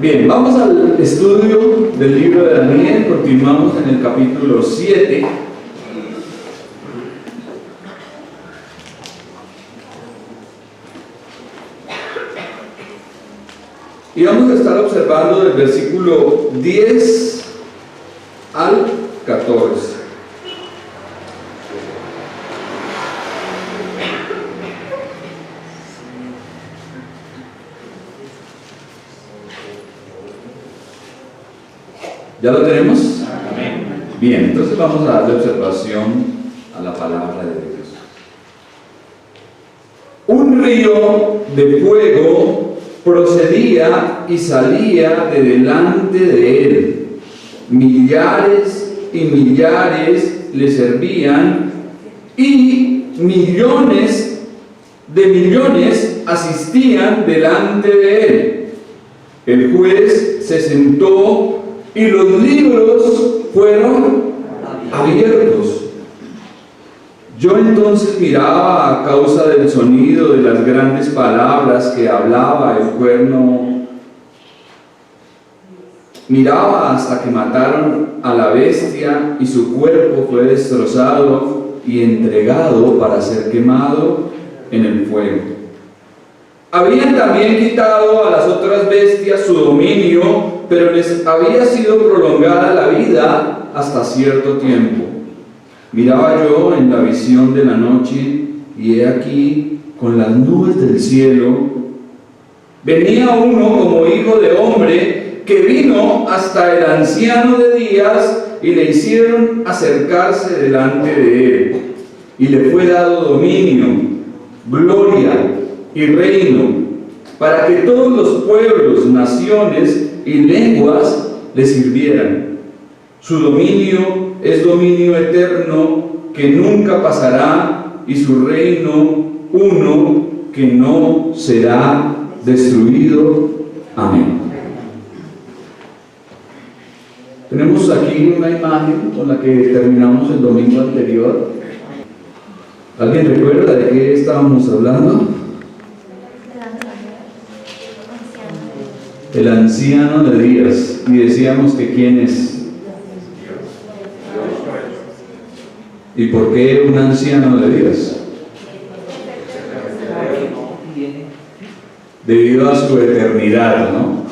Bien, vamos al estudio del libro de Daniel, continuamos en el capítulo 7. Y vamos a estar observando del versículo 10 al 14. ¿Ya lo tenemos? Amén. Bien, entonces vamos a darle observación a la palabra de Dios. Un río de fuego procedía y salía de delante de él. Millares y millares le servían y millones de millones asistían delante de él. El juez se sentó y los libros fueron abiertos. Yo entonces miraba a causa del sonido de las grandes palabras que hablaba el cuerno. Miraba hasta que mataron a la bestia y su cuerpo fue destrozado y entregado para ser quemado en el fuego. Habían también quitado a las otras bestias su dominio, pero les había sido prolongada la vida hasta cierto tiempo. Miraba yo en la visión de la noche, y he aquí, con las nubes del cielo, venía uno como hijo de hombre, que vino hasta el anciano de días, y le hicieron acercarse delante de él. Y le fue dado dominio, gloria y reino, para que todos los pueblos, naciones y lenguas le sirvieran. Su dominio es dominio eterno que nunca pasará, y su reino uno que no será destruido. Amén. Tenemos aquí una imagen con la que terminamos el domingo anterior. ¿Alguien recuerda de qué estábamos hablando? El anciano de días. Y decíamos que quién es. ¿Y por qué un anciano de días? Debido a su eternidad, ¿no?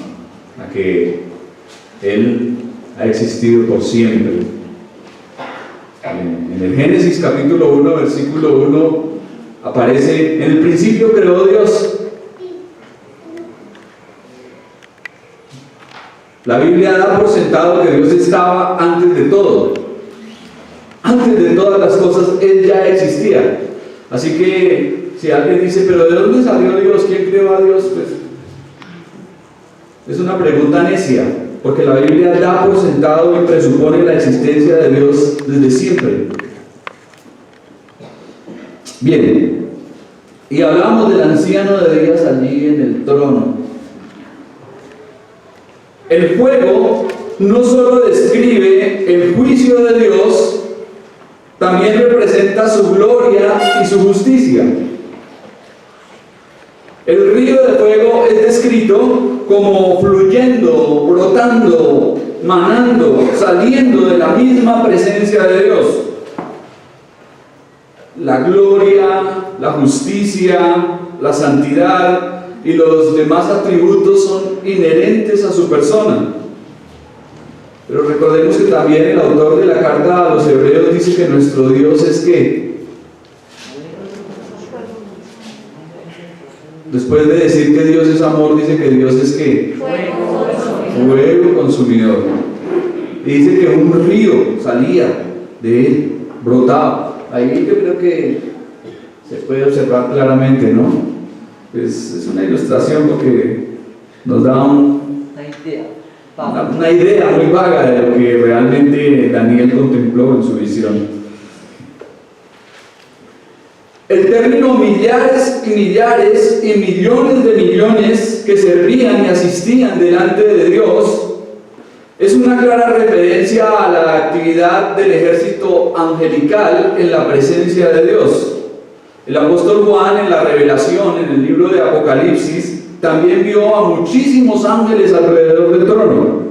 A que Él ha existido por siempre. En el Génesis capítulo 1, versículo 1, aparece: en el principio creó Dios. La Biblia da por sentado que Dios estaba antes de todo. Antes de todas las cosas, Él ya existía. Así que, si alguien dice, ¿pero de dónde salió Dios? ¿Quién creó a Dios? Pues, es una pregunta necia, porque la Biblia da por sentado y presupone la existencia de Dios desde siempre. Bien, y hablamos del anciano de días allí en el trono. El fuego no solo describe el juicio de Dios, también representa su gloria y su justicia. El río de fuego es descrito como fluyendo, brotando, manando, saliendo de la misma presencia de Dios. La gloria, la justicia, la santidad y los demás atributos son inherentes a su persona. Pero recordemos que también el autor de la carta a los Hebreos dice que nuestro Dios es ¿qué? Después de decir que Dios es amor, dice que Dios es ¿qué? Fuego consumidor. Y dice que un río salía de él, brotaba. Ahí yo creo que se puede observar claramente, ¿no? Pues es una ilustración porque nos da una idea muy vaga de lo que realmente Daniel contempló en su visión. El término millares y millares y millones de millones que servían y asistían delante de Dios es una clara referencia a la actividad del ejército angelical en la presencia de Dios. El apóstol Juan, en la revelación, en el libro de Apocalipsis, también vio a muchísimos ángeles alrededor del trono.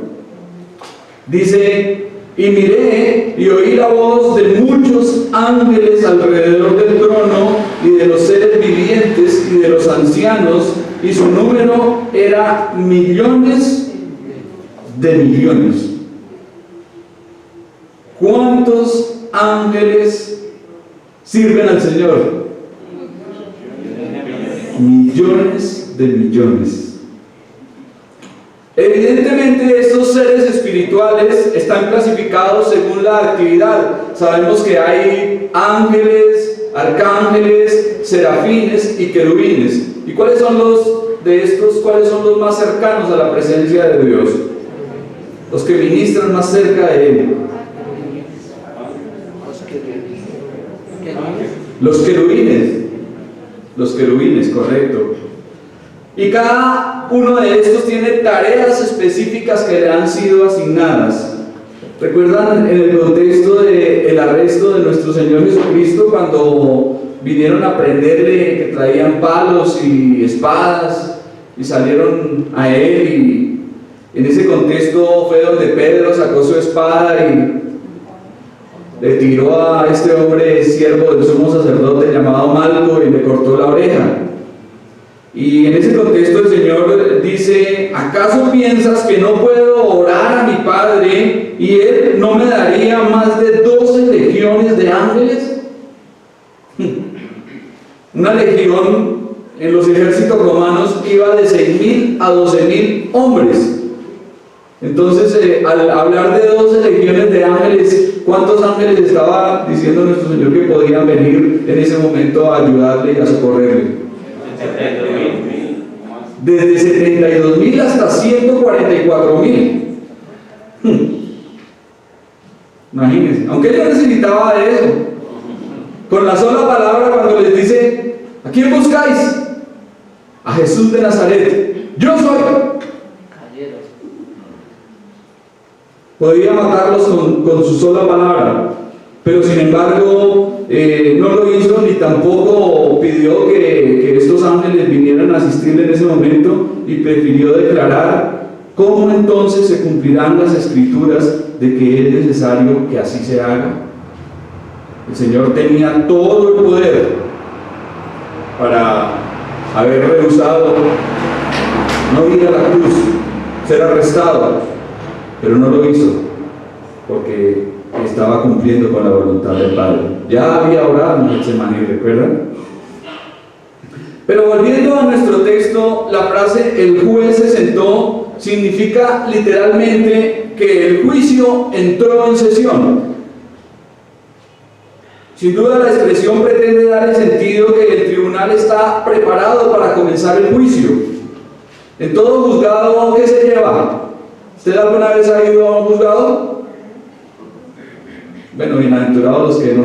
Dice: y miré y oí la voz de muchos ángeles alrededor del trono y de los seres vivientes y de los ancianos, y su número era millones de millones. ¿Cuántos ángeles sirven al Señor? Millones de millones. Evidentemente estos seres espirituales están clasificados según la actividad. Sabemos que hay ángeles, arcángeles, serafines y querubines. ¿Y cuáles son los de estos? ¿Cuáles son los más cercanos a la presencia de Dios? Los que ministran más cerca de Él. Los querubines, correcto. Y cada uno de estos tiene tareas específicas que le han sido asignadas. ¿Recuerdan en el contexto del arresto de nuestro Señor Jesucristo, cuando vinieron a prenderle, que traían palos y espadas y salieron a Él? Y en ese contexto fue donde Pedro sacó su espada y le tiró a este hombre siervo del sumo sacerdote llamado Malco y le cortó la oreja. Y en ese contexto el Señor dice: ¿acaso piensas que no puedo orar a mi Padre y Él no me daría más de 12 legiones de ángeles? Una legión en los ejércitos romanos iba de 6.000 a 12.000 hombres. Entonces, al hablar de 12 legiones de ángeles, ¿cuántos ángeles estaba diciendo nuestro Señor que podían venir en ese momento a ayudarle y a socorrerle? Desde 72.000 hasta 144.000. Imagínense, aunque él no necesitaba de eso. Con la sola palabra, cuando les dice: ¿a quién buscáis? A Jesús de Nazaret. Yo soy. Podía matarlos con su sola palabra, pero sin embargo no lo hizo, ni tampoco pidió que estos ángeles vinieran a asistirle en ese momento, y prefirió declarar cómo entonces se cumplirán las escrituras de que es necesario que así se haga. El Señor tenía todo el poder para haber rehusado no ir a la cruz, ser arrestado, pero no lo hizo porque estaba cumpliendo con la voluntad del Padre. Ya había orado en Getsemaní, ¿recuerdan? Pero volviendo a nuestro texto, la frase "el juez se sentó" significa literalmente que el juicio entró en sesión. Sin duda la expresión pretende dar el sentido que el tribunal está preparado para comenzar el juicio. En todo juzgado, ¿qué se lleva? ¿Usted alguna vez ha ido a un juzgado? Bueno, bienaventurados los que no.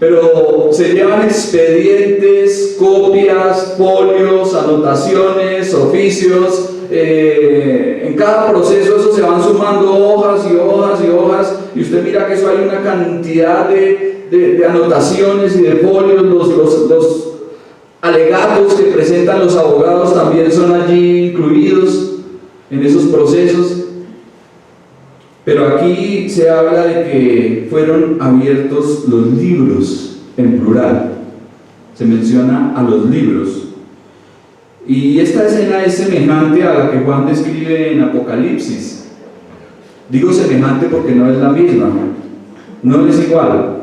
Pero se llevan expedientes, copias, folios, anotaciones, oficios. En cada proceso eso se van sumando hojas y hojas y hojas, y usted mira que eso hay una cantidad de anotaciones y de folios. Los alegatos que presentan los abogados también son allí incluidos en esos procesos. Pero aquí se habla de que fueron abiertos los libros, en plural. Se menciona a los libros. Y esta escena es semejante a la que Juan describe en Apocalipsis. Digo semejante porque no es la misma, no es igual.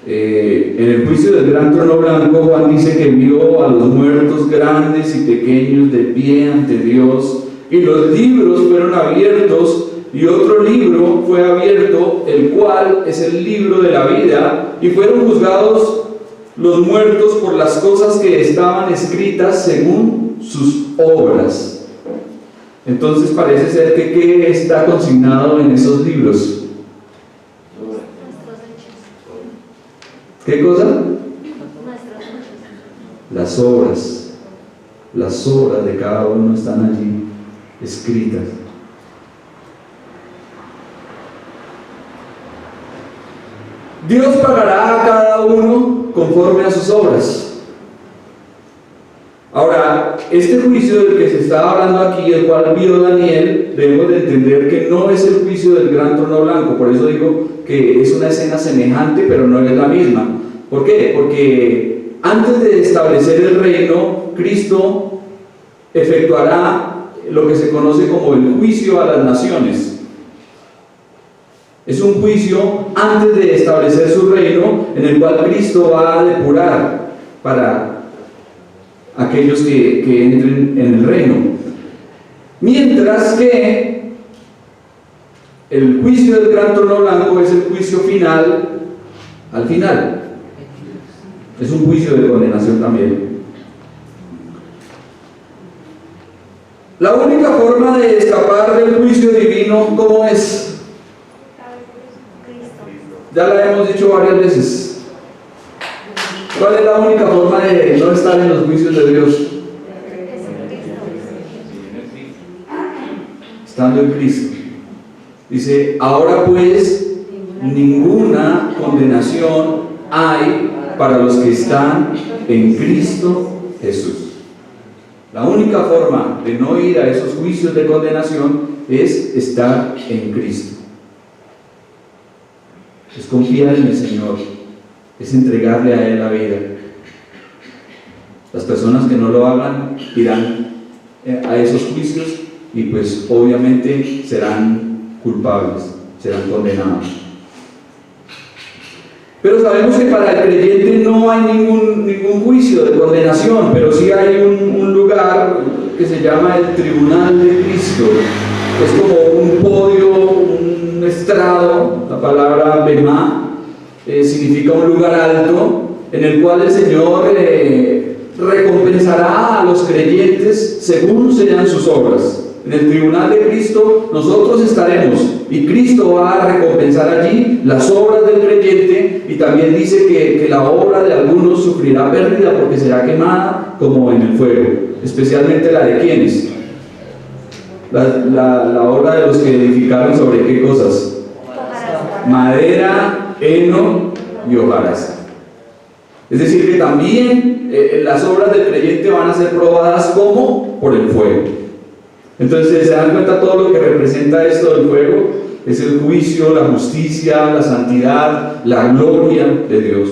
En el juicio del gran trono blanco, Juan dice que vio a los muertos grandes y pequeños de pie ante Dios, y los libros fueron abiertos, y otro libro fue abierto, el cual es el libro de la vida, y fueron juzgados los muertos por las cosas que estaban escritas según sus obras. Entonces parece ser que ¿qué está consignado en esos libros? ¿Qué cosa? Las obras de cada uno están allí escritas. Dios pagará a cada uno conforme a sus obras. Ahora, este juicio del que se está hablando aquí, el cual vio Daniel, debemos de entender que no es el juicio del gran trono blanco. Por eso digo que es una escena semejante, pero no es la misma. ¿Por qué? Porque antes de establecer el reino, Cristo efectuará lo que se conoce como el juicio a las naciones. Es un juicio antes de establecer su reino, en el cual Cristo va a depurar para aquellos que entren en el reino. Mientras que el juicio del gran trono blanco es el juicio final, al final. Es un juicio de condenación también. La única forma de escapar del juicio divino, ¿cómo es? Ya la hemos dicho varias veces. ¿Cuál es la única forma de no estar en los juicios de Dios? Estando en Cristo. Dice, ahora pues ninguna condenación hay para los que están en Cristo Jesús. La única forma de no ir a esos juicios de condenación es estar en Cristo. Es confiar en el Señor, es entregarle a Él la vida. Las personas que no lo hagan irán a esos juicios y pues obviamente serán culpables, serán condenados. Pero sabemos que para el creyente no hay ningún juicio de condenación, pero sí hay un lugar que se llama el tribunal de Cristo. Es como un podio, un estrado. La palabra bemá significa un lugar alto, en el cual el Señor recompensará a los creyentes según sean sus obras. En el tribunal de Cristo nosotros estaremos y Cristo va a recompensar allí las obras del creyente, y también dice que la obra de algunos sufrirá pérdida porque será quemada como en el fuego, especialmente la de quienes, la obra de los que edificaron sobre qué cosas, madera, heno y hojarasca. Es decir, que también las obras del creyente van a ser probadas como por el fuego. Entonces, ¿se dan cuenta todo lo que representa esto del fuego? Es el juicio, la justicia, la santidad, la gloria de Dios.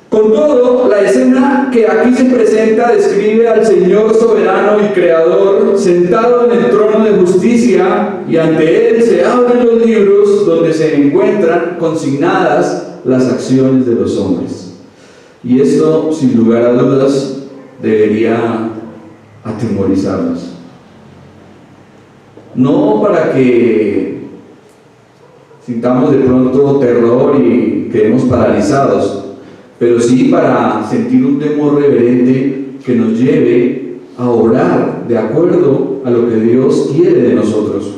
Con todo, la escena que aquí se presenta describe al Señor soberano y creador sentado en el trono de justicia, y ante Él se abren los libros donde se encuentran consignadas las acciones de los hombres. Y esto, sin lugar a dudas, debería atemorizarnos. No para que sintamos de pronto terror y quedemos paralizados, pero sí para sentir un temor reverente que nos lleve a orar de acuerdo a lo que Dios quiere de nosotros.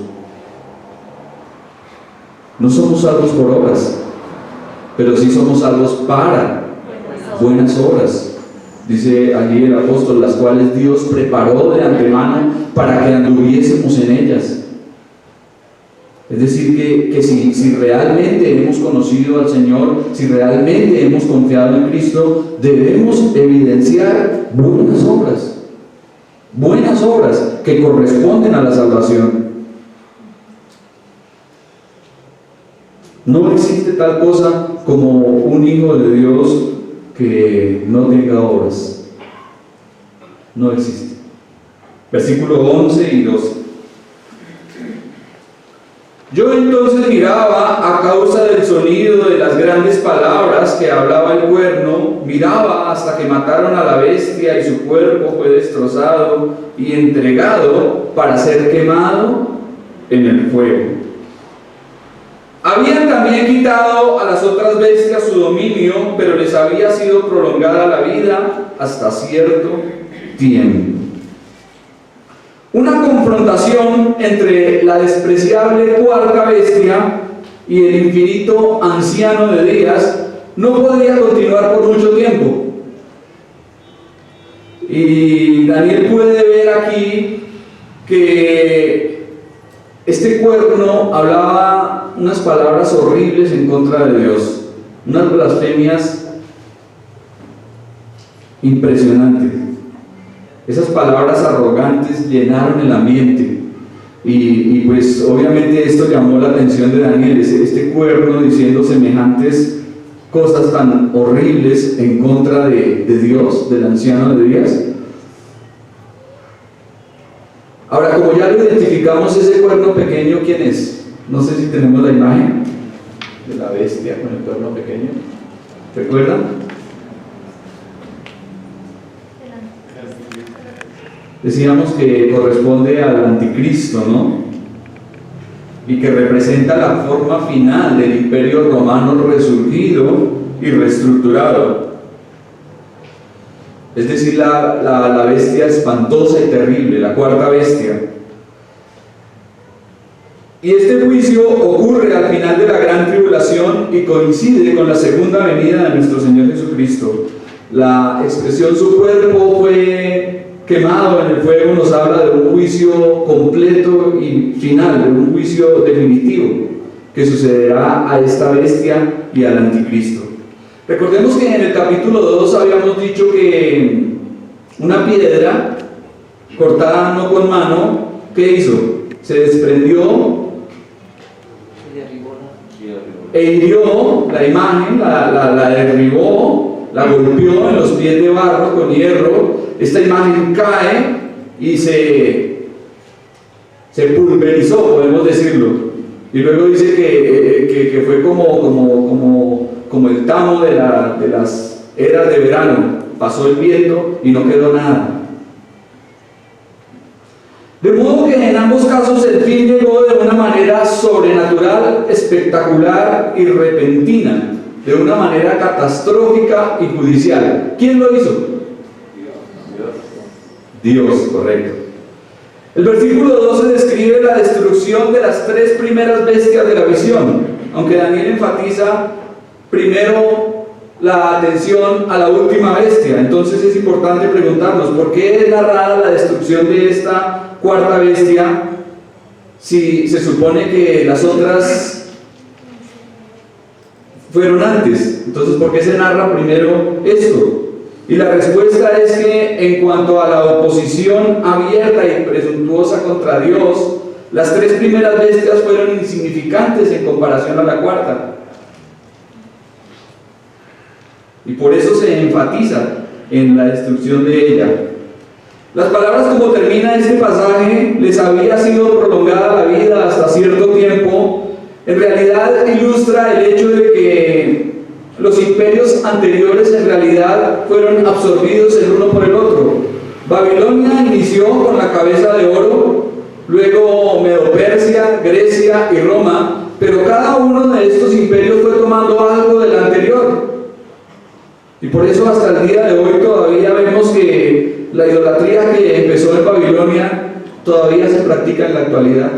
No somos salvos por obras, pero sí somos salvos para buenas obras. Dice allí el apóstol, las cuales Dios preparó de antemano para que anduviésemos en ellas. Es decir, que si realmente hemos conocido al Señor, si realmente hemos confiado en Cristo, debemos evidenciar buenas obras que corresponden a la salvación. No existe tal cosa como un hijo de Dios que no tenga obras. No existe. Versículo 11 y 12. Yo entonces miraba a causa del sonido de las grandes palabras que hablaba el cuerno, miraba hasta que mataron a la bestia y su cuerpo fue destrozado y entregado para ser quemado en el fuego. Habían también quitado a las otras bestias su dominio, pero les había sido prolongada la vida hasta cierto tiempo. Una confrontación entre la despreciable cuarta bestia y el infinito anciano de días no podría continuar por mucho tiempo. Y Daniel puede ver aquí que este cuerno hablaba unas palabras horribles en contra de Dios. unas blasfemias impresionantes. Esas palabras arrogantes llenaron el ambiente y pues obviamente esto llamó la atención de Daniel, este cuerno diciendo semejantes cosas tan horribles en contra de Dios, del anciano de días. Ahora, como ya lo identificamos, ese cuerno pequeño, ¿quién es? No sé si tenemos la imagen de la bestia con el cuerno pequeño. ¿Recuerdan? Decíamos que corresponde al anticristo, ¿no? Y que representa la forma final del imperio romano resurgido y reestructurado. Es decir, la bestia espantosa y terrible, la cuarta bestia. Y este juicio ocurre al final de la gran tribulación y coincide con la segunda venida de nuestro Señor Jesucristo. La expresión "su cuerpo fue quemado en el fuego" nos habla de un juicio completo y final, de un juicio definitivo que sucederá a esta bestia y al anticristo. Recordemos que en el capítulo 2 habíamos dicho que una piedra cortada no con mano, ¿qué hizo? Se desprendió e hirió la imagen, la derribó, la golpeó en los pies de barro con hierro. Esta imagen cae y se pulverizó, podemos decirlo. Y luego dice que fue como el tamo de las eras de verano. Pasó el viento y no quedó nada. De modo que en ambos casos el fin llegó de una manera sobrenatural, espectacular y repentina, de una manera catastrófica y judicial. ¿Quién lo hizo? Dios, correcto. El versículo 12 describe la destrucción de las tres primeras bestias de la visión, aunque Daniel enfatiza primero la atención a la última bestia. Entonces es importante preguntarnos, ¿por qué es narrada la destrucción de esta cuarta bestia si se supone que las otras fueron antes? Entonces, ¿por qué se narra primero esto? Y la respuesta es que en cuanto a la oposición abierta y presuntuosa contra Dios, las tres primeras bestias fueron insignificantes en comparación a la cuarta. Y por eso se enfatiza en la destrucción de ella. Las palabras como termina este pasaje, les había sido prolongada la vida hasta cierto tiempo, en realidad ilustra el hecho de que los imperios anteriores en realidad fueron absorbidos el uno por el otro. Babilonia inició con la cabeza de oro, luego Medo-Persia, Grecia y Roma, pero cada uno de estos imperios fue tomando algo del anterior. Y por eso hasta el día de hoy todavía vemos que la idolatría que empezó en Babilonia todavía se practica en la actualidad.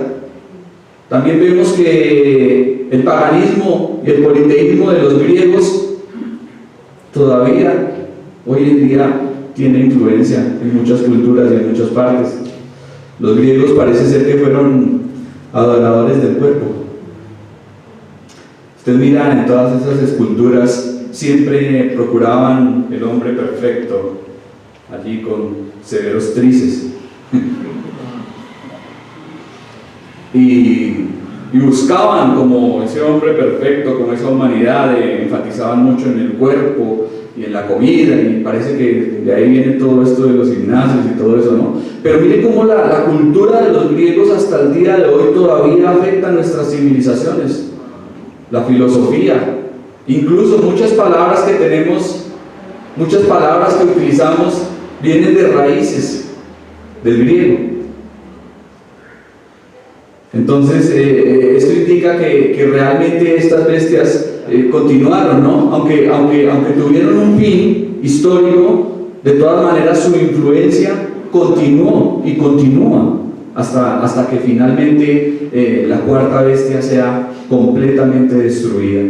También vemos que el paganismo y el politeísmo de los griegos todavía hoy en día tiene influencia en muchas culturas y en muchas partes. Los griegos parece ser que fueron adoradores del cuerpo. Ustedes miran en todas esas esculturas, siempre procuraban el hombre perfecto, allí con severos tríceps. Y buscaban como ese hombre perfecto, como esa humanidad, enfatizaban mucho en el cuerpo y en la comida, y parece que de ahí viene todo esto de los gimnasios y todo eso, ¿no? Pero miren cómo la cultura de los griegos hasta el día de hoy todavía afecta a nuestras civilizaciones, la filosofía, incluso muchas palabras que tenemos, muchas palabras que utilizamos vienen de raíces del griego. Entonces, esto indica que realmente estas bestias continuaron, ¿no? Aunque tuvieron un fin histórico, de todas maneras su influencia continuó y continúa hasta que finalmente la cuarta bestia sea completamente destruida.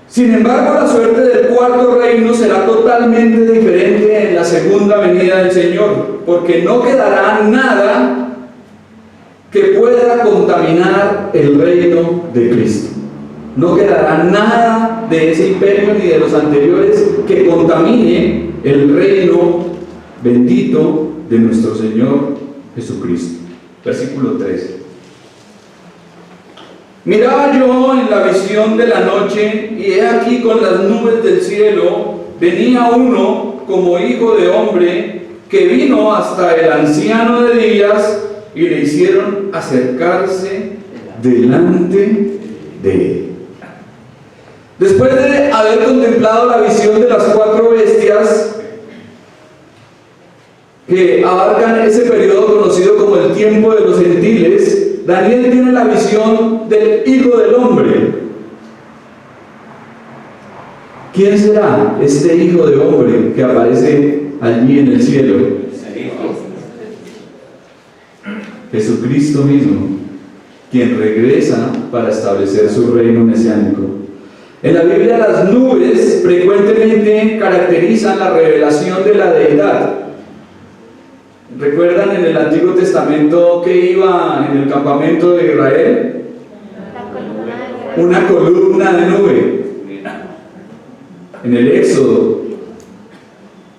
Sin embargo, la suerte del cuarto reino será totalmente diferente en la segunda venida del Señor, porque no quedará nada que pueda contaminar el reino de Cristo. No quedará nada de ese imperio ni de los anteriores que contamine el reino bendito de nuestro Señor Jesucristo. Versículo 3. Miraba yo en la visión de la noche, y he aquí con las nubes del cielo venía uno como hijo de hombre, que vino hasta el anciano de días, y le hicieron acercarse delante de él. Después de haber contemplado la visión de las 4 bestias que abarcan ese periodo conocido como el tiempo de los gentiles, Daniel tiene la visión del Hijo del Hombre. ¿Quién será este Hijo de Hombre que aparece allí en el cielo? Jesucristo mismo, quien regresa para establecer su reino mesiánico. En la Biblia las nubes frecuentemente caracterizan la revelación de la deidad. ¿Recuerdan en el Antiguo Testamento que iba en el campamento de Israel? Una columna de nube. En el Éxodo.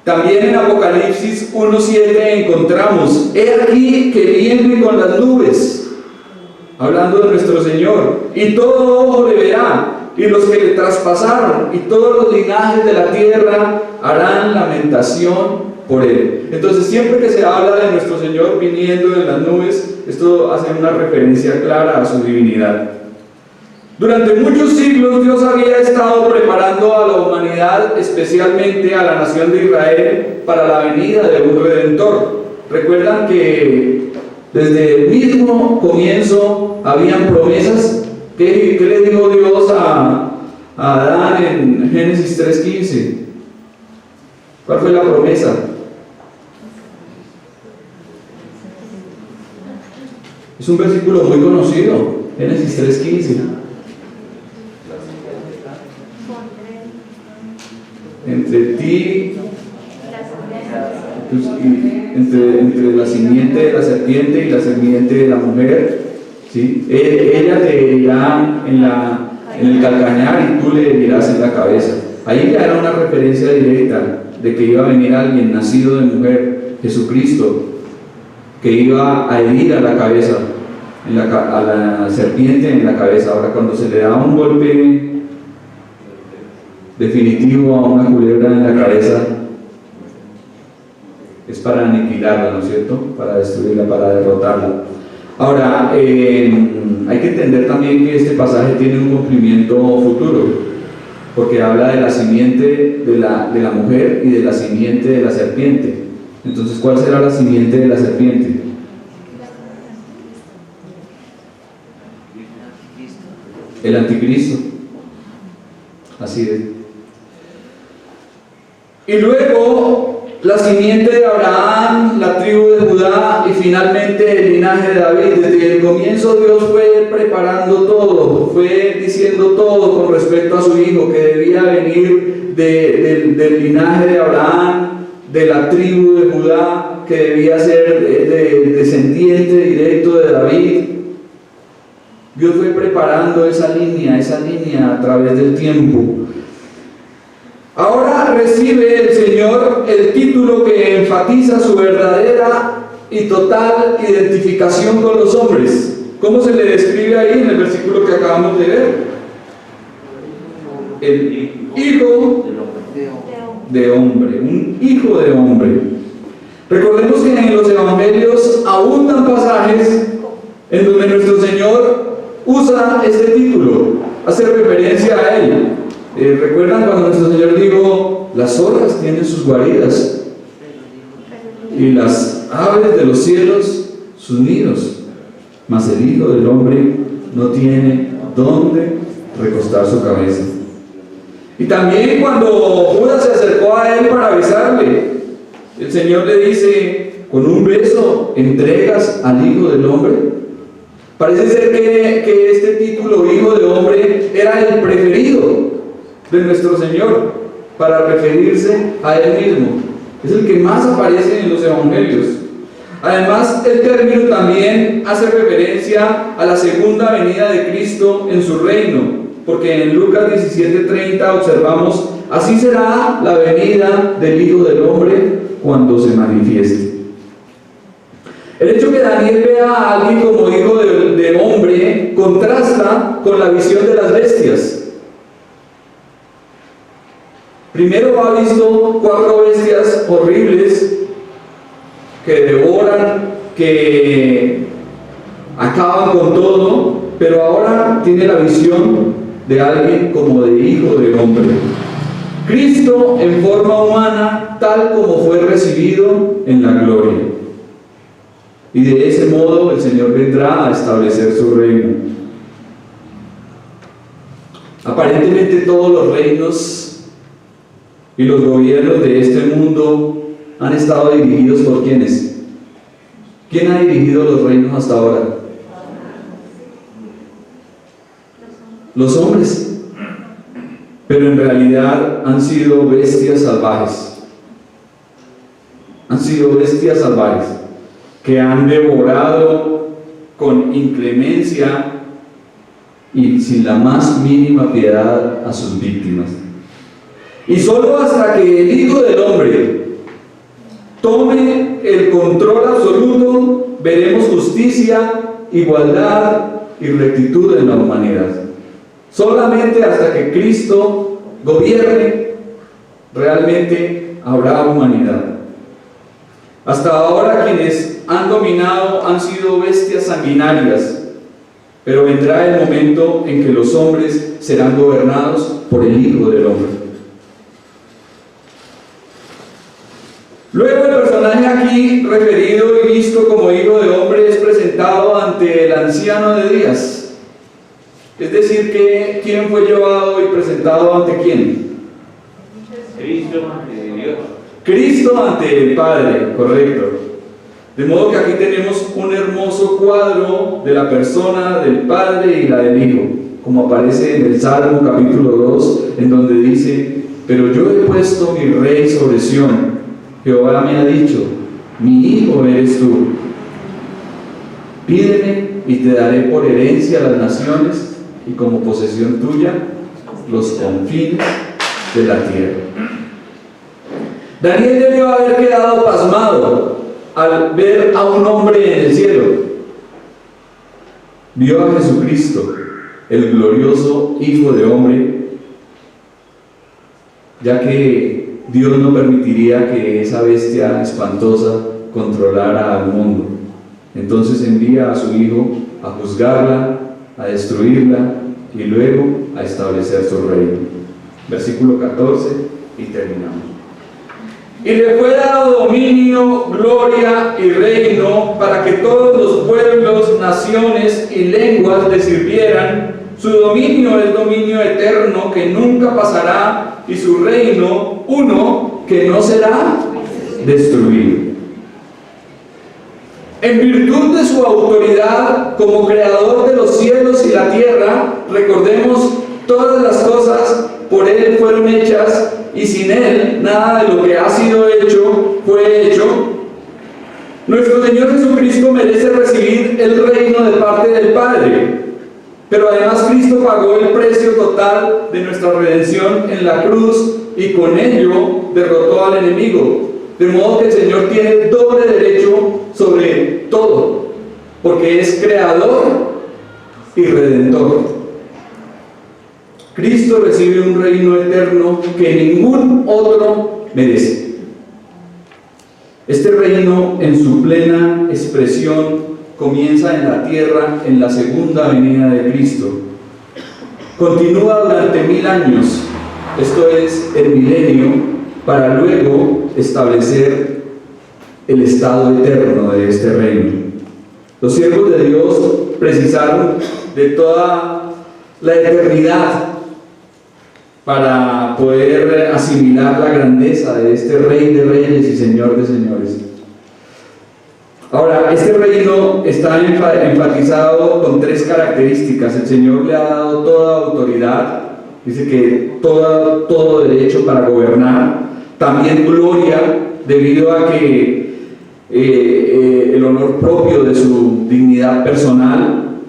También en Apocalipsis 1:7 encontramos: he aquí que viene con las nubes, hablando de nuestro Señor, y todo ojo le verá, y los que le traspasaron, y todos los linajes de la tierra harán lamentación por él. Entonces, siempre que se habla de nuestro Señor viniendo en las nubes, esto hace una referencia clara a su divinidad. Durante muchos siglos Dios había estado preparando a la humanidad, especialmente a la nación de Israel, para la venida de un Redentor. Recuerdan que desde el mismo comienzo habían promesas. ¿Qué le dijo Dios a Adán en Génesis 3:15? ¿Cuál fue la promesa? Es un versículo muy conocido, Génesis 3:15. Entre ti, entre la simiente de la serpiente y la simiente de la mujer, ¿sí? Ella te herirá en el calcañar y tú le herirás en la cabeza. Ahí ya era una referencia directa de que iba a venir alguien nacido de mujer, Jesucristo, que iba a herir a la cabeza, a la serpiente en la cabeza. Ahora, cuando se le da un golpe definitivo a una culebra en la cabeza, es para aniquilarla, ¿no es cierto? Para destruirla, para derrotarla. Ahora, hay que entender también que este pasaje tiene un cumplimiento futuro, porque habla de la simiente de la mujer y de la simiente de la serpiente. Entonces, ¿cuál será la simiente de la serpiente? El anticristo. Así es. Y luego la simiente de Abraham, la tribu de Judá y finalmente el linaje de David. Desde el comienzo Dios fue preparando todo, fue diciendo todo con respecto a su hijo, que debía venir del linaje de Abraham, de la tribu de Judá, que debía ser descendiente directo de David. Dios fue preparando esa línea a través del tiempo. Ahora recibe el Señor el título que enfatiza su verdadera y total identificación con los hombres. ¿Cómo se le describe ahí en el versículo que acabamos de ver? El Hijo de Hombre, un Hijo de Hombre. Recordemos que en los Evangelios abundan pasajes en donde nuestro Señor usa este título, hace referencia a él. ¿Recuerdan cuando nuestro Señor dijo: las zorras tienen sus guaridas y las aves de los cielos sus nidos, mas el Hijo del Hombre no tiene dónde recostar su cabeza? Y también cuando Judas se acercó a él para besarle, el Señor le dice: con un beso entregas al Hijo del Hombre. Parece ser que este título, Hijo de Hombre, era el preferido de nuestro Señor para referirse a Él mismo. Es el que más aparece en los Evangelios. Además, el término también hace referencia a la segunda venida de Cristo en su reino. porque en Lucas 17:30 observamos: así será la venida del Hijo del Hombre cuando se manifieste. El hecho que Daniel vea a alguien como hijo de hombre contrasta con la visión de las bestias. Primero ha visto 4 bestias horribles que devoran, que acaban con todo, pero ahora tiene la visión de alguien como de hijo de hombre. Cristo en forma humana, tal como fue recibido en la gloria. Y de ese modo el Señor vendrá a establecer su reino. Aparentemente todos los reinos y los gobiernos de este mundo han estado dirigidos por ¿quiénes? ¿Quién ha dirigido los reinos hasta ahora? Los hombres. Pero en realidad han sido bestias salvajes. Han sido bestias salvajes que han devorado con inclemencia y sin la más mínima piedad a sus víctimas. Y solo hasta que el Hijo del Hombre tome el control absoluto, veremos justicia, igualdad y rectitud en la humanidad. Solamente hasta que Cristo gobierne, realmente habrá humanidad. Hasta ahora quienes han dominado han sido bestias sanguinarias, pero vendrá el momento en que los hombres serán gobernados por el Hijo del Hombre. Luego el personaje aquí referido y visto como Hijo de Hombre es presentado ante el anciano de días. Es decir, que ¿quién fue llevado y presentado ante quién? Cristo ante Dios. Cristo ante el Padre, correcto. De modo que aquí tenemos un hermoso cuadro de la persona del Padre y la del Hijo, como aparece en el Salmo capítulo 2, en donde dice: pero yo he puesto mi rey sobre Sión. Jehová me ha dicho: mi hijo eres tú. Pídeme y te daré por herencia a las naciones y como posesión tuya los confines de la tierra. Daniel debió haber quedado pasmado al ver a un hombre en el cielo. Vio a Jesucristo, el glorioso Hijo de Hombre, ya que Dios no permitiría que esa bestia espantosa controlara al mundo. Entonces envía a su Hijo a juzgarla, a destruirla y luego a establecer su reino. Versículo 14 y terminamos. Y le fue dado dominio, gloria y reino para que todos los pueblos, naciones y lenguas le sirvieran. Su dominio es dominio eterno que nunca pasará y su reino uno que no será destruido. En virtud de su autoridad como creador de los cielos y la tierra, recordemos, todas las cosas por Él fueron hechas y sin Él nada de lo que ha sido hecho fue hecho. Nuestro Señor Jesucristo merece recibir el reino de parte del Padre, pero además Cristo pagó el precio total de nuestra redención en la cruz y con ello derrotó al enemigo. De modo que el Señor tiene doble derecho sobre todo, porque es creador y redentor. Cristo recibe un reino eterno que ningún otro merece. Este reino en su plena expresión comienza en la tierra en la segunda venida de Cristo. Continúa durante 1000 años, esto es el milenio, para luego establecer el estado eterno de este reino. Los siervos de Dios precisaron de toda la eternidad para poder asimilar la grandeza de este Rey de Reyes y Señor de Señores. Ahora, este reino está enfatizado con 3 características. El Señor le ha dado toda autoridad, dice que todo derecho para gobernar. También gloria, debido a que el honor propio de su dignidad personal.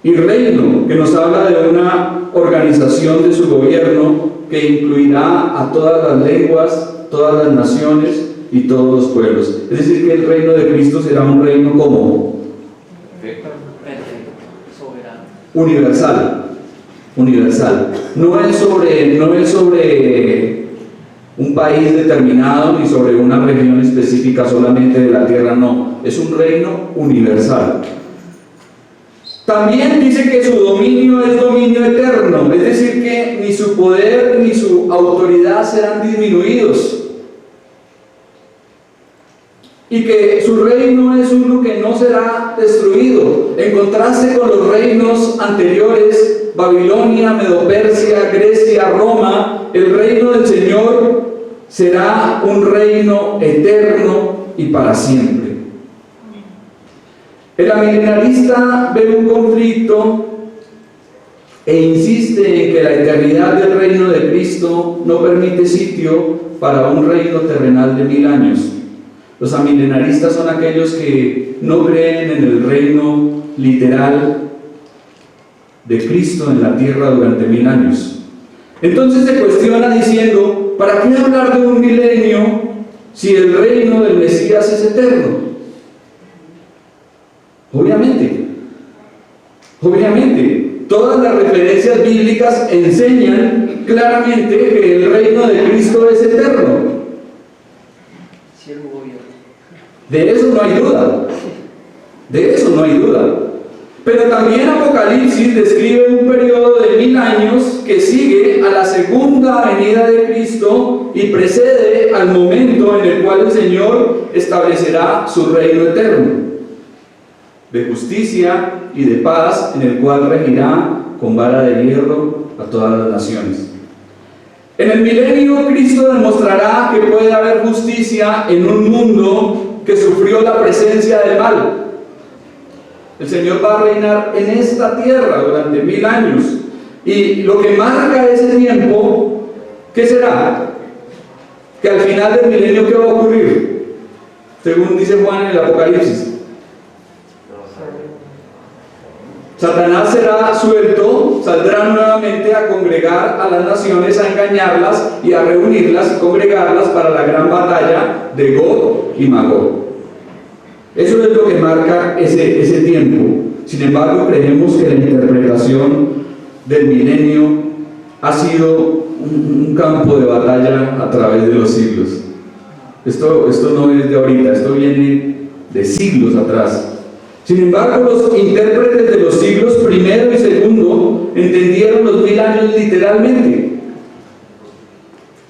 Y reino, que nos habla de una organización de su gobierno que incluirá a todas las lenguas, todas las naciones y todos los pueblos. Es decir, que el reino de Cristo será un reino como universal. No es sobre un país determinado ni sobre una región específica solamente de la tierra, no, es un reino universal. También dice que su dominio es dominio eterno, es decir, que ni su poder ni su autoridad serán disminuidos. Y que su reino es uno que no será destruido, en contraste con los reinos anteriores, Babilonia, Medo-Persia, Grecia, Roma. El reino del Señor será un reino eterno y para siempre. El amilenarista ve un conflicto e insiste en que la eternidad del reino de Cristo no permite sitio para un reino terrenal de 1000 años. Los amilenaristas son aquellos que no creen en el reino literal de Cristo en la tierra durante 1000 años. Entonces se cuestiona diciendo, ¿para qué hablar de un milenio si el reino del Mesías es eterno? Obviamente, todas las referencias bíblicas enseñan claramente que el reino de Cristo es eterno. De eso no hay duda. Pero también Apocalipsis describe un periodo de 1000 años que sigue a la segunda venida de Cristo y precede al momento en el cual el Señor establecerá su reino eterno de justicia y de paz, en el cual regirá con vara de hierro a todas las naciones. En el milenio, Cristo demostrará que puede haber justicia en un mundo que sufrió la presencia del mal. El Señor va a reinar en esta tierra durante 1000 años. Y lo que marca ese tiempo, ¿qué será? Que al final del milenio, ¿qué va a ocurrir? Según dice Juan en el Apocalipsis. Satanás será suelto, saldrá nuevamente a congregar a las naciones, a engañarlas y a reunirlas y congregarlas para la gran batalla de Gog y Magog. Eso es lo que marca ese tiempo. Sin embargo, creemos que la interpretación del milenio ha sido un campo de batalla a través de los siglos. Esto no es de ahorita, esto viene de siglos atrás. Sin embargo, los intérpretes de los siglos primero y segundo entendieron los 1000 años literalmente.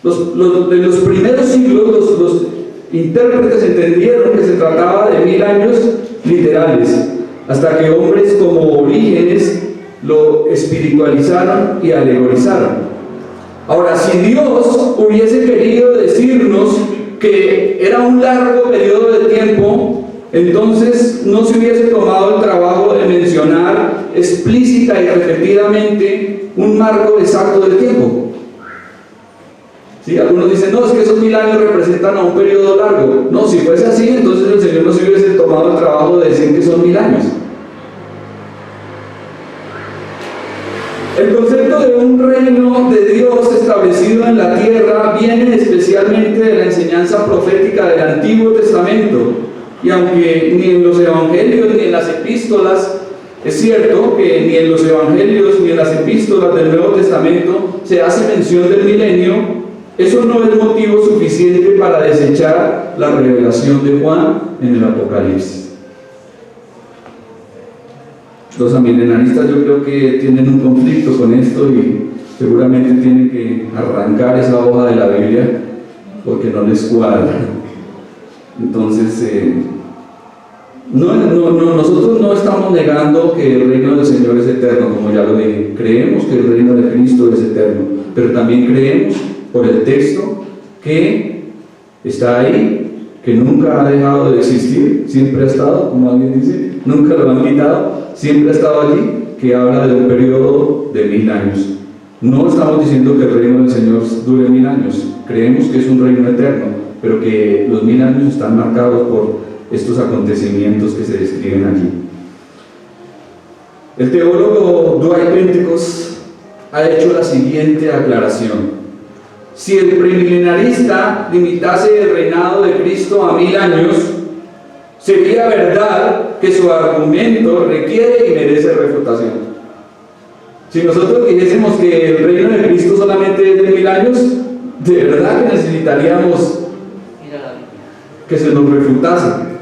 De los primeros siglos, los intérpretes entendieron que se trataba de 1000 años literales, hasta que hombres como Orígenes lo espiritualizaron y alegorizaron. Ahora, si Dios hubiese querido decirnos que era un largo periodo de tiempo, entonces no se hubiese tomado el trabajo de mencionar explícita y repetidamente un marco exacto del tiempo. ¿Sí? Algunos dicen, no, es que esos 1000 años representan a un periodo largo. No, si fuese así, entonces el Señor no se hubiese tomado el trabajo de decir que son 1000 años. El concepto de un reino de Dios establecido en la tierra viene especialmente de la enseñanza profética del Antiguo Testamento. Y aunque ni en los evangelios ni en las epístolas, es cierto que ni en los evangelios ni en las epístolas del Nuevo Testamento se hace mención del milenio, eso no es motivo suficiente para desechar la revelación de Juan en el Apocalipsis. Los amilenaristas yo creo que tienen un conflicto con esto y seguramente tienen que arrancar esa hoja de la Biblia porque no les cuadra. Entonces, nosotros no estamos negando que el reino del Señor es eterno, como ya lo dije. Creemos que el reino de Cristo es eterno, pero también creemos, por el texto, que está ahí, que nunca ha dejado de existir, siempre ha estado, como alguien dice, nunca lo han quitado, siempre ha estado allí, que habla de un periodo de 1000 años. No estamos diciendo que el reino del Señor dure 1000 años, creemos que es un reino eterno, pero que los 1000 años están marcados por estos acontecimientos que se describen allí. El teólogo Dwight Pentecost ha hecho la siguiente aclaración. Si el premilenarista limitase el reinado de Cristo a 1000 años, sería verdad que su argumento requiere y merece refutación. Si nosotros dijésemos que el reino de Cristo solamente es de 1000 años, de verdad que necesitaríamos que se nos refutase.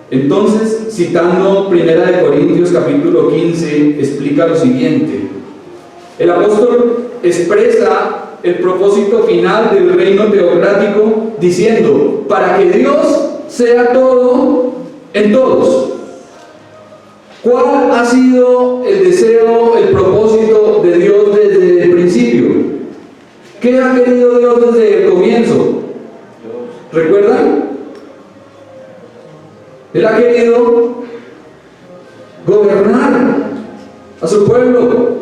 Entonces, citando 1 Corintios capítulo 15, explica lo siguiente. El apóstol expresa el propósito final del reino teocrático diciendo: para que Dios sea todo en todos. ¿Cuál ha sido el deseo, el propósito de Dios desde el principio? ¿Qué ha querido Dios desde el comienzo? ¿Recuerdan? Él ha querido gobernar a su pueblo.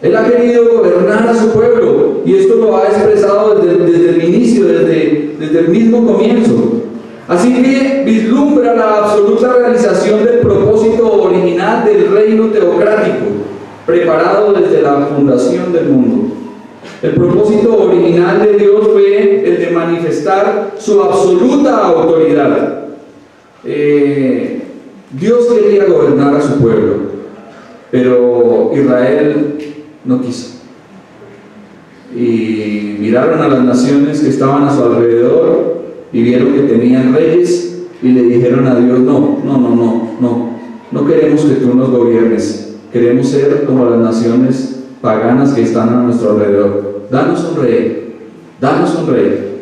Él ha querido gobernar a su pueblo, y esto lo ha expresado desde el inicio, desde el mismo comienzo. Así que vislumbra la absoluta realización del propósito original del reino teocrático, preparado desde la fundación del mundo. El propósito original de Dios fue el de manifestar su absoluta autoridad. Dios quería gobernar a su pueblo, pero Israel no quiso. Y miraron a las naciones que estaban a su alrededor y vieron que tenían reyes y le dijeron a Dios: no queremos que tú nos gobiernes, queremos ser como las naciones paganas que están a nuestro alrededor. Danos un rey, danos un rey.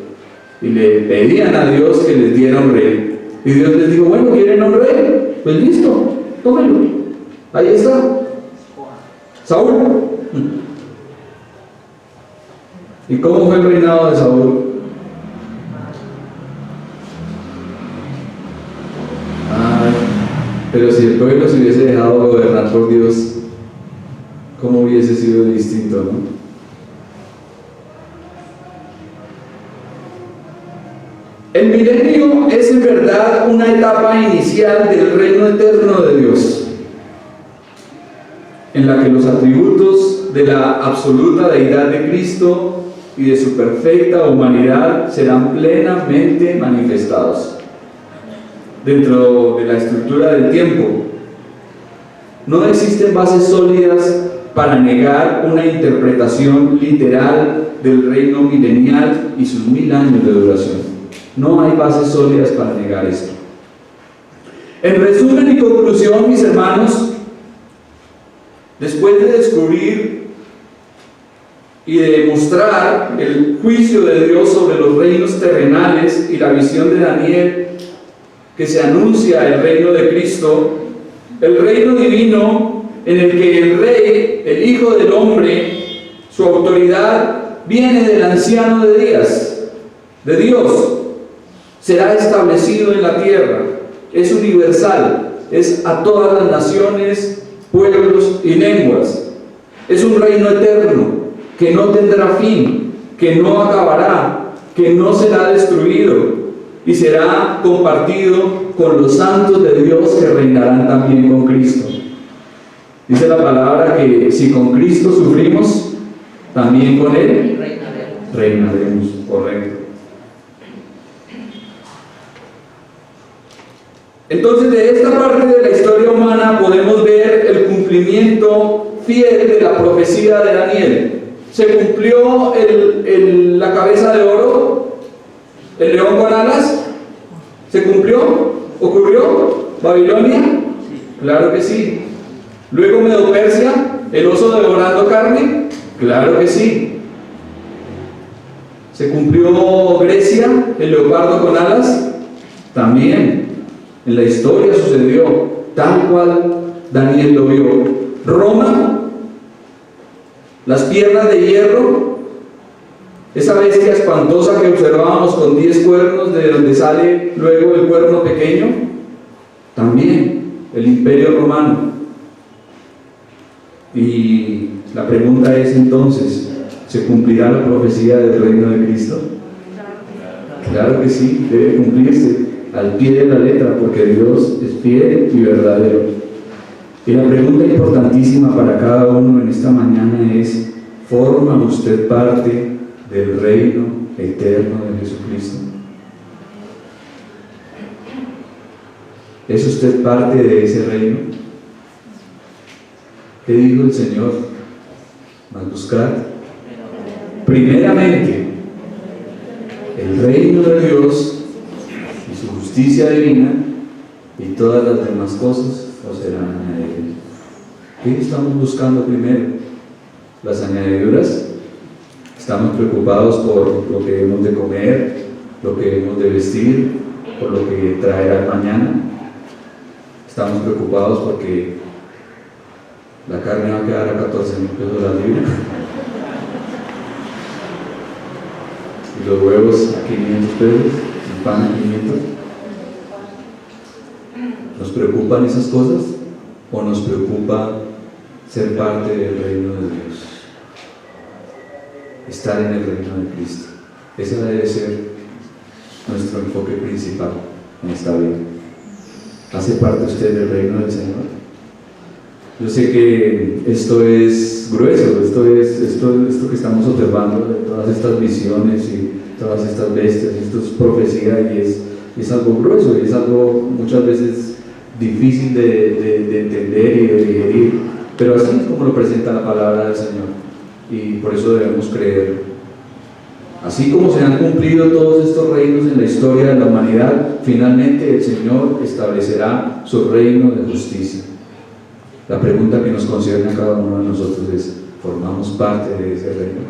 Y le pedían a Dios que les diera un rey, y Dios les dijo: bueno, ¿quieren un rey? Pues listo, tómenlo, ahí está, Saúl. ¿Y cómo fue el reinado de Saúl? Pero si el pueblo se hubiese dejado gobernar por Dios, ¿cómo hubiese sido distinto, no? El milenio es en verdad una etapa inicial del reino eterno de Dios, en la que los atributos de la absoluta deidad de Cristo y de su perfecta humanidad serán plenamente manifestados. Dentro de la estructura del tiempo, no existen bases sólidas para negar una interpretación literal del reino milenial y sus 1000 años de duración. No hay bases sólidas para negar esto. En resumen y conclusión, mis hermanos, después de descubrir y de demostrar el juicio de Dios sobre los reinos terrenales y la visión de Daniel que se anuncia el reino de Cristo, el reino divino en el que el Rey, el Hijo del Hombre, su autoridad viene del anciano de días, de Dios, será establecido en la tierra, es universal, es a todas las naciones, pueblos y lenguas, es un reino eterno que no tendrá fin, que no acabará, que no será destruido, y será compartido con los santos de Dios que reinarán también con Cristo. Dice la palabra que si con Cristo sufrimos, también con Él reinaremos. Correcto. Entonces, de esta parte de la historia humana podemos ver el cumplimiento fiel de la profecía de Daniel. Se cumplió la cabeza de oro, el león con alas. ¿Se cumplió? ¿Ocurrió? ¿Babilonia? Claro que sí. Luego Medo-Persia, el oso devorando carne. Claro que sí. ¿Se cumplió Grecia, el leopardo con alas? También. En la historia sucedió tal cual Daniel lo vio. Roma, las piernas de hierro, esa bestia espantosa que observábamos con 10 cuernos, de donde sale luego el cuerno pequeño, también el Imperio Romano. Y la pregunta es entonces, ¿se cumplirá la profecía del reino de Cristo? Claro que sí, debe cumplirse al pie de la letra, porque Dios es fiel y verdadero. Y la pregunta importantísima para cada uno en esta mañana es: ¿forma usted parte del reino eterno de Jesucristo? ¿Es usted parte de ese reino? ¿Qué dijo el Señor? Mas buscad primeramente el reino de Dios y su justicia divina, y todas las demás cosas os serán añadidas. ¿Qué estamos buscando primero? ¿Las añadiduras? ¿Estamos preocupados por lo que hemos de comer, lo que hemos de vestir, por lo que traerá el mañana? ¿Estamos preocupados porque la carne va a quedar a 14,000 pesos la libra? ¿Y los huevos a 500 pesos? ¿El pan a 500? ¿Nos preocupan esas cosas? ¿O nos preocupa ser parte del reino de Dios? Estar en el reino de Cristo. Ese debe ser nuestro enfoque principal en esta vida. ¿Hace parte usted del reino del Señor? Yo sé que esto es grueso, esto que estamos observando, de todas estas visiones y todas estas bestias, esto es profecía, y es algo grueso, y es algo muchas veces difícil de entender y de digerir, pero así es como lo presenta la palabra del Señor, y por eso debemos creer. Así como se han cumplido todos estos reinos en la historia de la humanidad, finalmente el Señor establecerá su reino de justicia. La pregunta que nos concierne a cada uno de nosotros es: ¿formamos parte de ese reino?